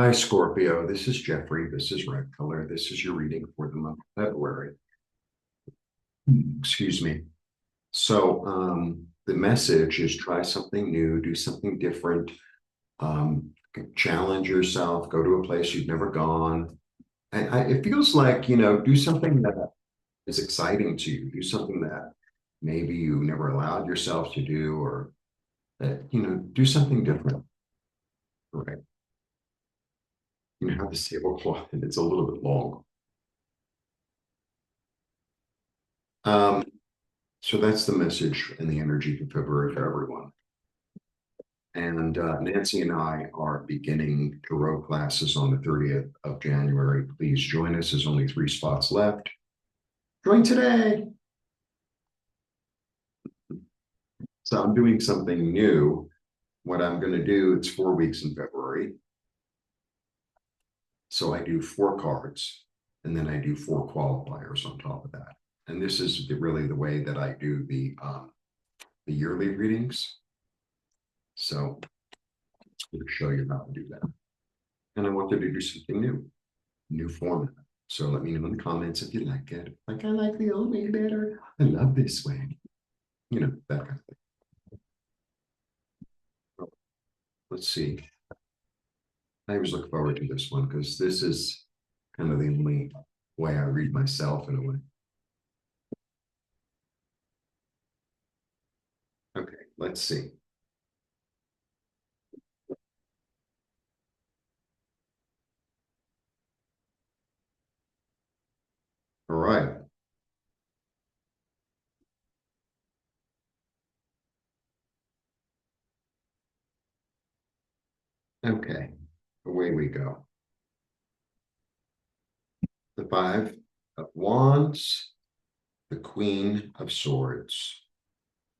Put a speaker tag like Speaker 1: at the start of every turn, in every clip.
Speaker 1: Hi, Scorpio. This is Jeffrey. This is Red Color. This is your reading for the month of February. Excuse me. The message is try something new, do something different, um, challenge yourself, go to a place you've never gone. It feels like, do something that is exciting to you, do something that maybe you never allowed yourself to do, or that, do something different, right? You have this tablecloth and it's a little bit long. Um, So that's the message and the energy for February for everyone. And Nancy and I are beginning tarot classes on the 30th of January. Please join us. There's only 3 spots left. Join today. So I'm doing something new. What I'm going to do, it's 4 weeks in February. So I do 4 cards and then I do 4 qualifiers on top of that. And this is really the way that I do the yearly readings. So I'm going to show you how to do that. And I wanted to do something new format. So let me know in the comments if you like it. Like, I like the old way better. I love this way. That kind of thing. Let's see. I always look forward to this one because this is kind of the only way I read myself in a way. Okay, let's see. All right. Okay, away we go. The 5 of Wands, the Queen of Swords,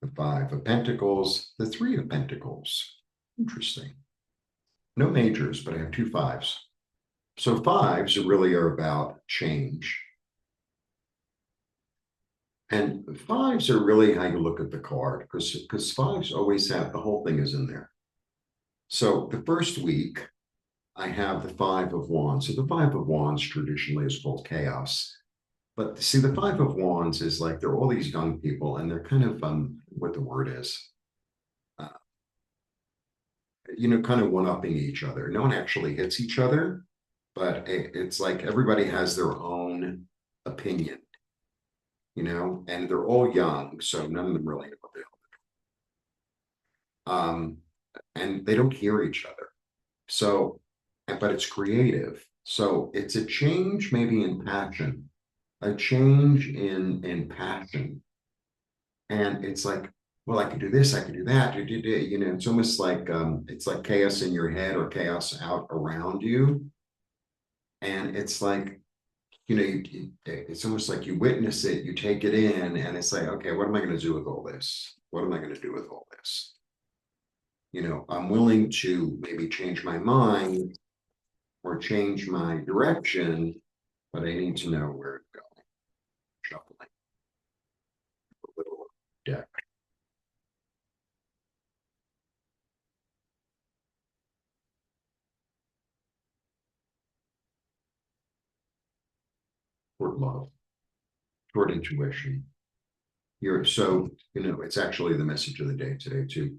Speaker 1: the 5 of Pentacles, the 3 of Pentacles. Interesting. No majors, but I have 2 5s. So 5s really are about change. And 5s are really how you look at the card because 5s always have the whole thing is in there. So the first week, I have the 5 of Wands. So the 5 of Wands traditionally is called chaos. But see, the 5 of Wands is like they're all these young people and they're kind of what the word is, uh, kind of one-upping each other. No one actually hits each other, but it's like everybody has their own opinion, and they're all young, so none of them really know what they and they don't hear each other. So, but it's creative. So it's a change maybe in passion, a change in passion. And it's like, well, I could do this, I could do that. It's almost like it's like chaos in your head or chaos out around you. And it's like, it's almost like you witness it, you take it in, and it's like, okay, what am I going to do with all this? What am I going to do with all this? I'm willing to maybe change my mind or change my direction, but I need to know where it's going. Shuffling a little deck. Toward love, toward intuition. It's actually the message of the day today too.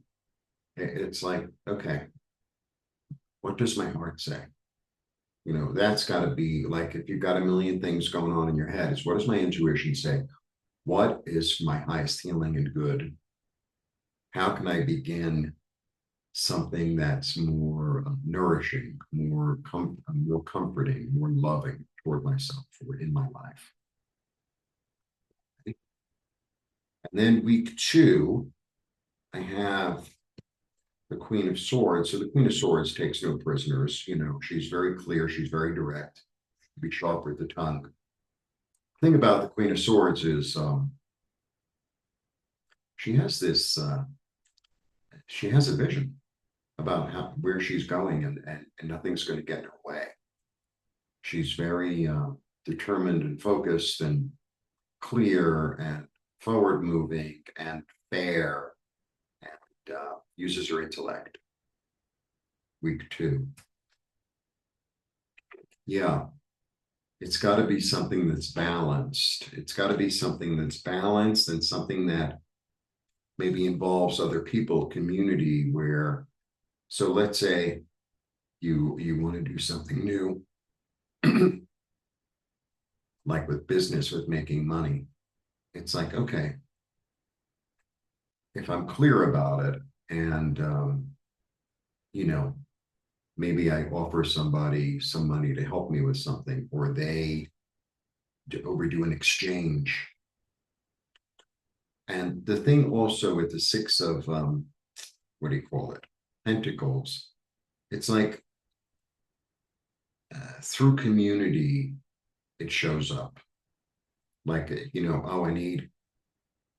Speaker 1: It's like, okay, what does my heart say? That's got to be like if you've got a million things going on in your head, it's what does my intuition say? What is my highest healing and good? How can I begin something that's more nourishing, more comforting, more loving toward myself or in my life? And then week 2, I have the Queen of Swords. So the Queen of Swords takes no prisoners. She's very clear. She's very direct. Be sharp with the tongue. The thing about the Queen of Swords is she has this. She has a vision about where she's going, and nothing's going to get in her way. She's very determined and focused and clear and forward moving and fair and uses her intellect. Week 2. Yeah, it's got to be something that's balanced. It's got to be something that's balanced and something that maybe involves other people, community where, so let's say you want to do something new, like with business, with making money. It's like, okay, if I'm clear about it and, you know, maybe I offer somebody some money to help me with something, or or we do an exchange. And the thing also with the six of, what do you call it? Pentacles. It's like through community, it shows up. Like, oh, I need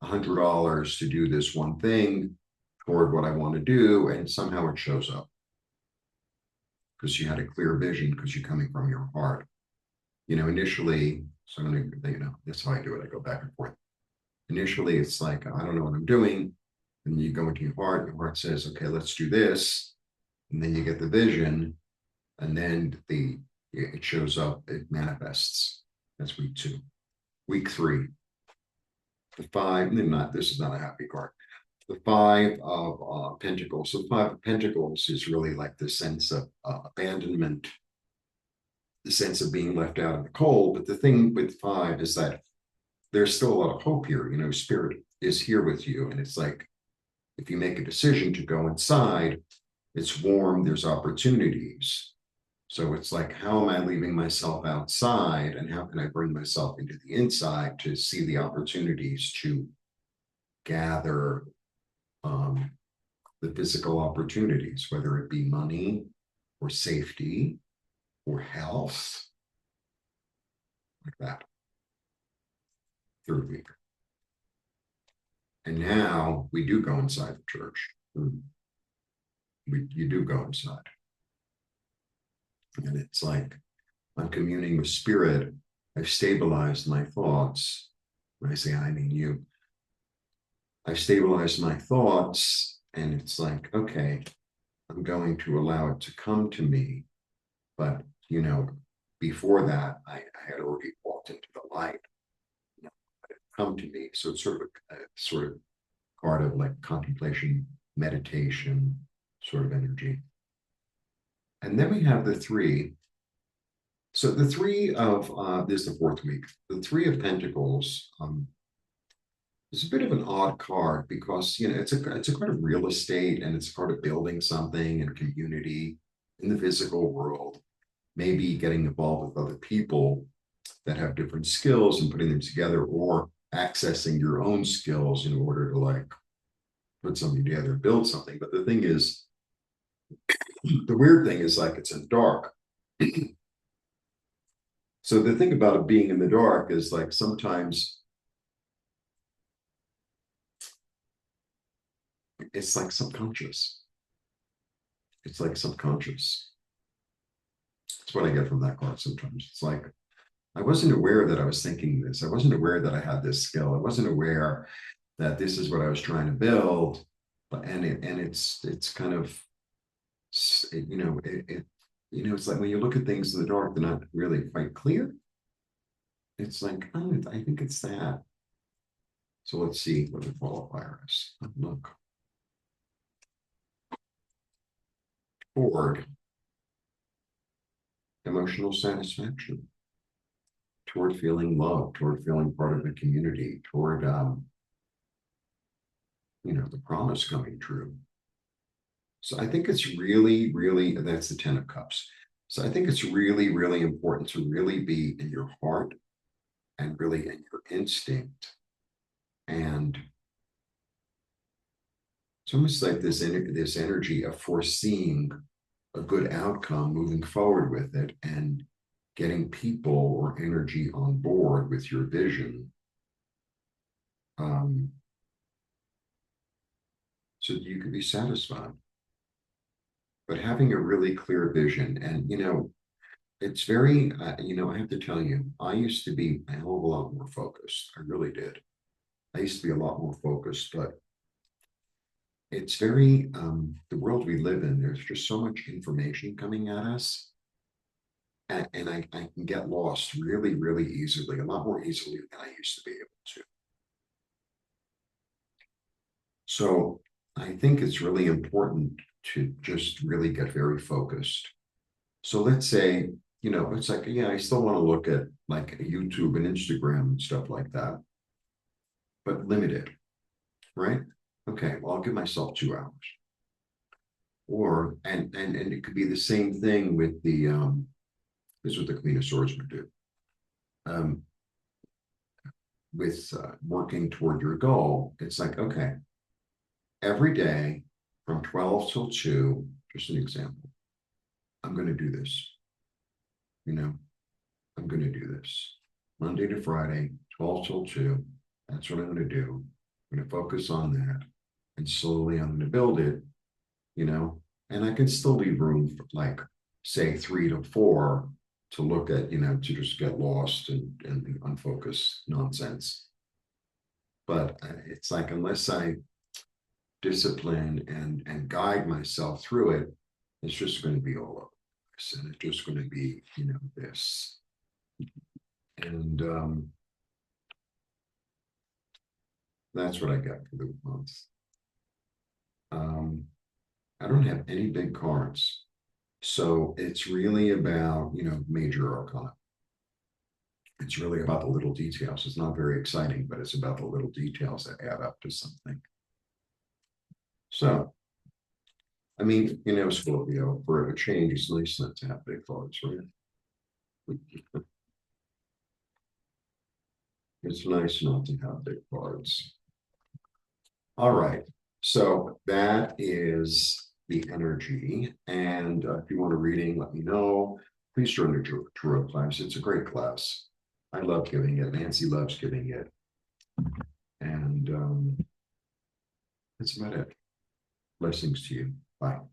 Speaker 1: $100 to do this one thing toward what I want to do. And somehow it shows up because you had a clear vision because you're coming from your heart. Initially, so I'm going to, that's how I do it. I go back and forth. Initially, it's like, I don't know what I'm doing. And you go into your heart says, okay, let's do this. And then you get the vision. And then it shows up, it manifests. That's week 2. Week 3, the 5, this is not a happy card. The 5 of Pentacles. So the 5 of Pentacles is really like the sense of abandonment, the sense of being left out in the cold. But the thing with 5 is that there's still a lot of hope here. Spirit is here with you. And it's like, if you make a decision to go inside, it's warm, there's opportunities. So it's like, how am I leaving myself outside and how can I bring myself into the inside to see the opportunities to gather the physical opportunities, whether it be money or safety or health, like that. 3rd week. And now we do go inside the church. You do go inside. And it's like, I'm communing with spirit. I've stabilized my thoughts. When I say I mean you. I've stabilized my thoughts, and it's like, okay, I'm going to allow it to come to me. But, before that, I had already walked into the light. It come to me. So it's sort of part of like contemplation, meditation sort of energy. And then we have the 3. So the 3 of this is the 4th week. The 3 of Pentacles is a bit of an odd card because it's a card of real estate and it's a card of building something and community in the physical world. Maybe getting involved with other people that have different skills and putting them together, or accessing your own skills in order to like put something together, build something. But the thing is, the weird thing is like it's in the dark. So the thing about it being in the dark is like sometimes it's like subconscious. It's like subconscious. That's what I get from that card sometimes. It's like, I wasn't aware that I was thinking this. I wasn't aware that I had this skill. I wasn't aware that this is what I was trying to build. But it's kind of, it's like when you look at things in the dark, they're not really quite clear. It's like, oh, I think it's that. So let's see what the qualifier is. Look. Toward emotional satisfaction, toward feeling loved, toward feeling part of the community, toward the promise coming true. So I think it's really, really, that's the 10 of Cups. So I think it's really, really important to really be in your heart and really in your instinct. And it's almost like this energy of foreseeing a good outcome, moving forward with it, and getting people or energy on board with your vision. So that you could be satisfied. But having a really clear vision, and it's very, I have to tell you, I used to be a hell of a lot more focused. I really did. I used to be a lot more focused, but it's very, the world we live in, there's just so much information coming at us. and I can get lost really, really easily, a lot more easily than I used to be able to. So I think it's really important to just really get very focused. So let's say, it's like, yeah, I still want to look at like YouTube and Instagram and stuff like that, but limited, right? Okay, well, I'll give myself 2 hours. Or and it could be the same thing with the this is what the Queen of Swords would do. Um, with working toward your goal, it's like, okay, every day from 12 till 2, just an example, I'm going to do this. I'm going to do this Monday to Friday, 12 till 2. That's what I'm going to do. I'm going to focus on that. And slowly I'm going to build it, and I can still leave room for like, say, 3 to 4 to look at, to just get lost and unfocused nonsense. But it's like, unless I discipline and guide myself through it, it's just going to be all over this, and it's just going to be, this. And that's what I got for the month. I don't have any big cards. So it's really about, major arcana. It's really about the little details. It's not very exciting, but it's about the little details that add up to something. So, I mean, Scorpio, for a change, it's nice not to have big cards, right? It's nice not to have big cards. All right. So that is the energy. And if you want a reading, let me know. Please join the tarot class. It's a great class. I love giving it. Nancy loves giving it. And that's about it. Blessings to you. Bye.